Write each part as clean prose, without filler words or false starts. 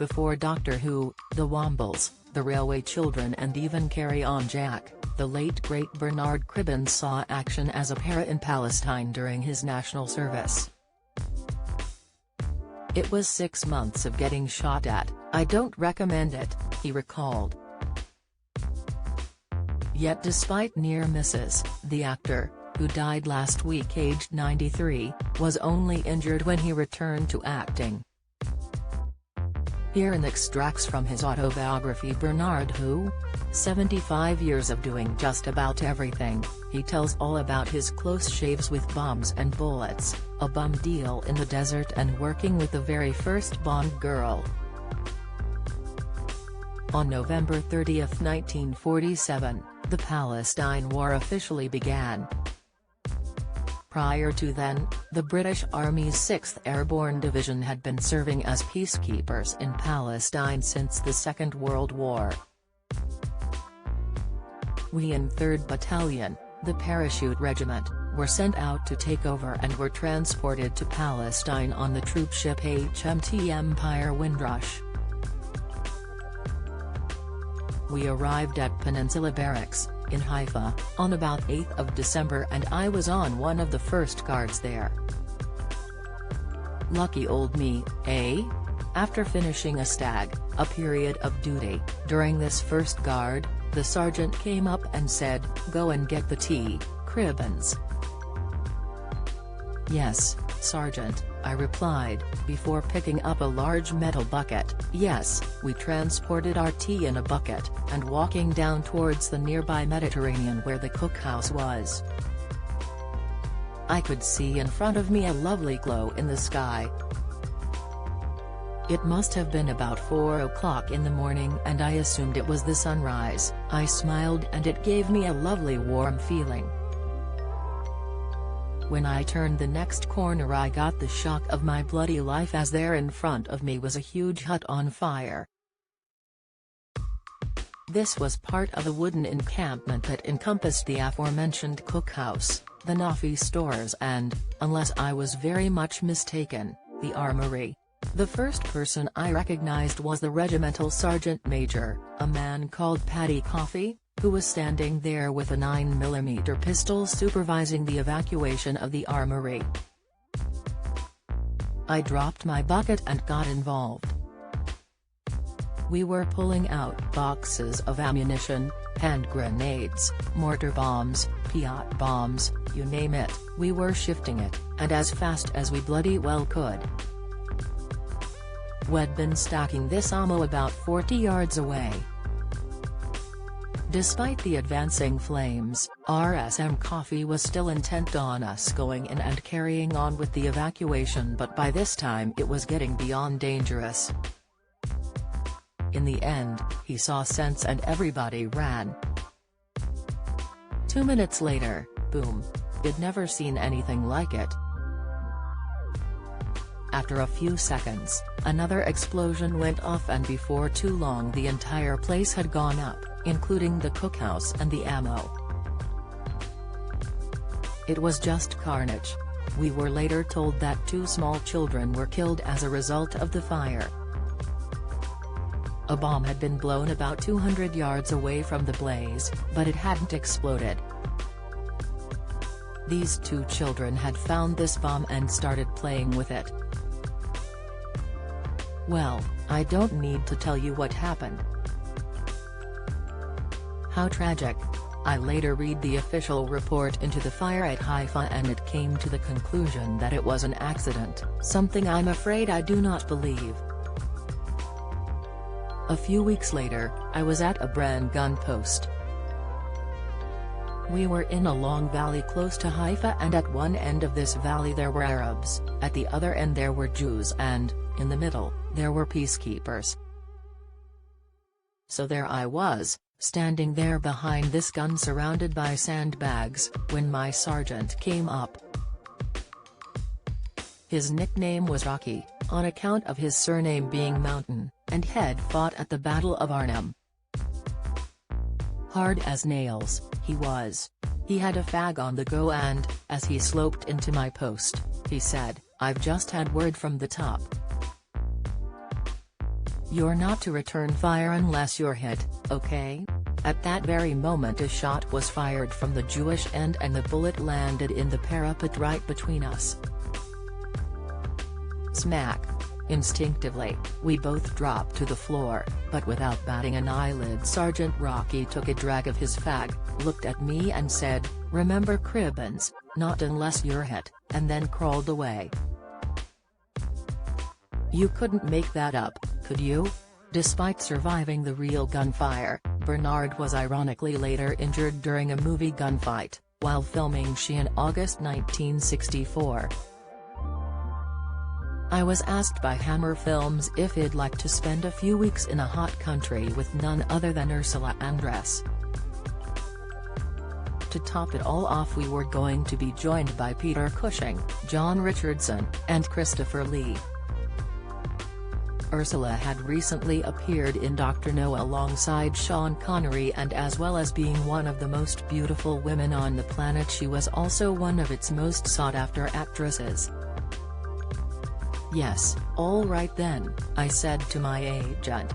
before Doctor Who, The Wombles, The Railway Children and even Carry On Jack, the late great Bernard Cribbins saw action as a para in Palestine during his national service. "It was 6 months of getting shot at, I don't recommend it," he recalled. Yet despite near misses, the actor, who died last week aged 93, was only injured when he returned to acting. Here in extracts from his autobiography Bernard Who? 75 Years of Doing Just About Everything, he tells all about his close shaves with bombs and bullets, a bum deal in the desert and working with the very first Bond girl. On November 30, 1947, the Palestine War officially began. Prior to then, the British Army's 6th Airborne Division had been serving as peacekeepers in Palestine since the Second World War. We in 3rd Battalion, the Parachute Regiment, were sent out to take over and were transported to Palestine on the troop ship HMT Empire Windrush. We arrived at Peninsula Barracks, in Haifa, on about 8th of December and I was on one of the first guards there. Lucky old me, eh? After finishing a stag, a period of duty, during this first guard, the sergeant came up and said, "Go and get the tea, Cribbins." "Yes, Sergeant," I replied, before picking up a large metal bucket. Yes, we transported our tea in a bucket, and walking down towards the nearby Mediterranean where the cookhouse was. I could see in front of me a lovely glow in the sky. It must have been about 4 o'clock in the morning and I assumed it was the sunrise. I smiled and it gave me a lovely warm feeling. When I turned the next corner I got the shock of my bloody life as there in front of me was a huge hut on fire. This was part of a wooden encampment that encompassed the aforementioned cookhouse, the Nafi stores and, unless I was very much mistaken, the armory. The first person I recognized was the regimental sergeant major, a man called Paddy Coffey, who was standing there with a 9mm pistol supervising the evacuation of the armory. I dropped my bucket and got involved. We were pulling out boxes of ammunition, hand grenades, mortar bombs, Piat bombs, you name it, we were shifting it, and as fast as we bloody well could. We'd been stacking this ammo about 40 yards away. Despite the advancing flames, RSM Coffey was still intent on us going in and carrying on with the evacuation, but by this time it was getting beyond dangerous. In the end, he saw sense and everybody ran. 2 minutes later, boom. I'd never seen anything like it. After a few seconds, another explosion went off and before too long the entire place had gone up, including the cookhouse and the ammo. It was just carnage. We were later told that 2 small children were killed as a result of the fire. A bomb had been blown about 200 yards away from the blaze, but it hadn't exploded. These 2 children had found this bomb and started playing with it. Well, I don't need to tell you what happened. How tragic. I later read the official report into the fire at Haifa and it came to the conclusion that it was an accident, something I'm afraid I do not believe. A few weeks later, I was at a Bren gun post. We were in a long valley close to Haifa and at one end of this valley there were Arabs, at the other end there were Jews and, in the middle, there were peacekeepers. So there I was, standing there behind this gun surrounded by sandbags, when my sergeant came up. His nickname was Rocky, on account of his surname being Mountain, and had fought at the Battle of Arnhem. Hard as nails, he was. He had a fag on the go and, as he sloped into my post, he said, "I've just had word from the top. You're not to return fire unless you're hit, okay? At that very moment a shot was fired from the Jewish end and the bullet landed in the parapet right between us. Smack. Instinctively, we both dropped to the floor, but without batting an eyelid. Sergeant Rocky took a drag of his fag, looked at me and said, "Remember Cribbins, not unless you're hit," and then crawled away. You couldn't make that up, could you? Despite surviving the real gunfire, Bernard was ironically later injured during a movie gunfight, while filming She in August 1964. I was asked by Hammer Films if he'd like to spend a few weeks in a hot country with none other than Ursula Andress. To top it all off, we were going to be joined by Peter Cushing, John Richardson, and Christopher Lee. Ursula had recently appeared in Dr. No alongside Sean Connery, and as well as being one of the most beautiful women on the planet, she was also one of its most sought-after actresses. "Yes, all right then," I said to my agent.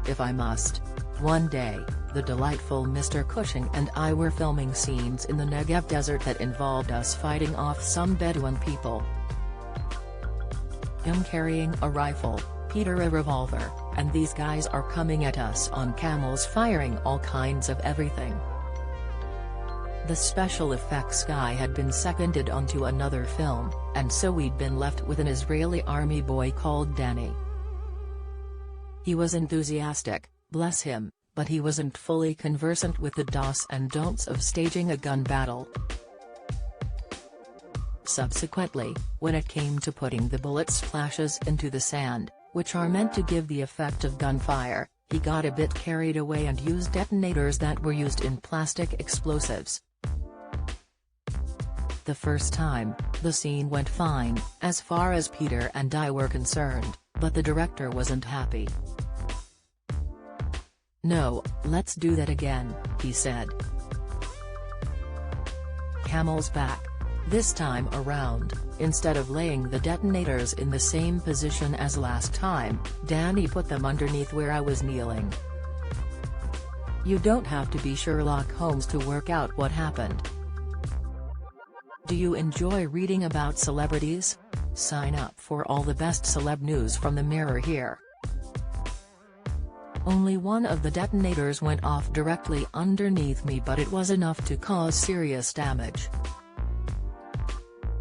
"If I must." One day, the delightful Mr. Cushing and I were filming scenes in the Negev desert that involved us fighting off some Bedouin people. Him carrying a rifle, Peter a revolver, and these guys are coming at us on camels firing all kinds of everything. The special effects guy had been seconded onto another film, and so we'd been left with an Israeli army boy called Danny. He was enthusiastic, bless him, but he wasn't fully conversant with the do's and don'ts of staging a gun battle. Subsequently, when it came to putting the bullet splashes into the sand, which are meant to give the effect of gunfire, he got a bit carried away and used detonators that were used in plastic explosives. The first time, the scene went fine, as far as Peter and I were concerned, but the director wasn't happy. "No, let's do that again," he said. Camel's back. This time around, instead of laying the detonators in the same position as last time, Danny put them underneath where I was kneeling. You don't have to be Sherlock Holmes to work out what happened. Do you enjoy reading about celebrities? Sign up for all the best celeb news from the Mirror here. Only one of the detonators went off directly underneath me, but it was enough to cause serious damage.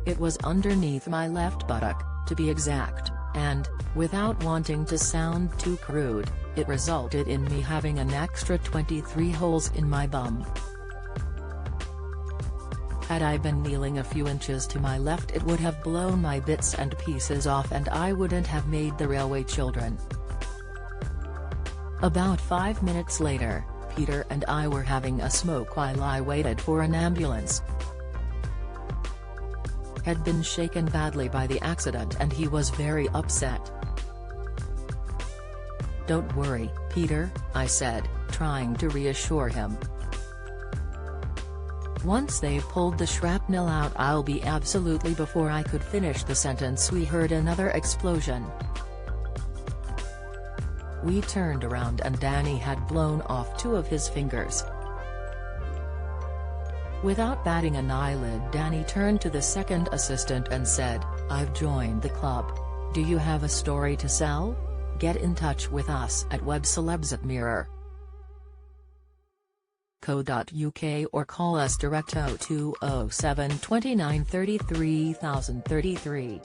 It was underneath my left buttock, to be exact, and, without wanting to sound too crude, it resulted in me having an extra 23 holes in my bum. Had I been kneeling a few inches to my left, it would have blown my bits and pieces off and I wouldn't have made the Railway Children. About 5 minutes later, Peter and I were having a smoke while I waited for an ambulance. Had been shaken badly by the accident and he was very upset. "Don't worry, Peter," I said, trying to reassure him. "Once they've pulled the shrapnel out I'll be absolutely..." Before I could finish the sentence we heard another explosion. We turned around and Danny had blown off 2 of his fingers. Without batting an eyelid, Danny turned to the second assistant and said, "I've joined the club. Do you have a story to sell? Get in touch with us at webcelebs@mirror.co.uk or call us direct 0207 29 33 033.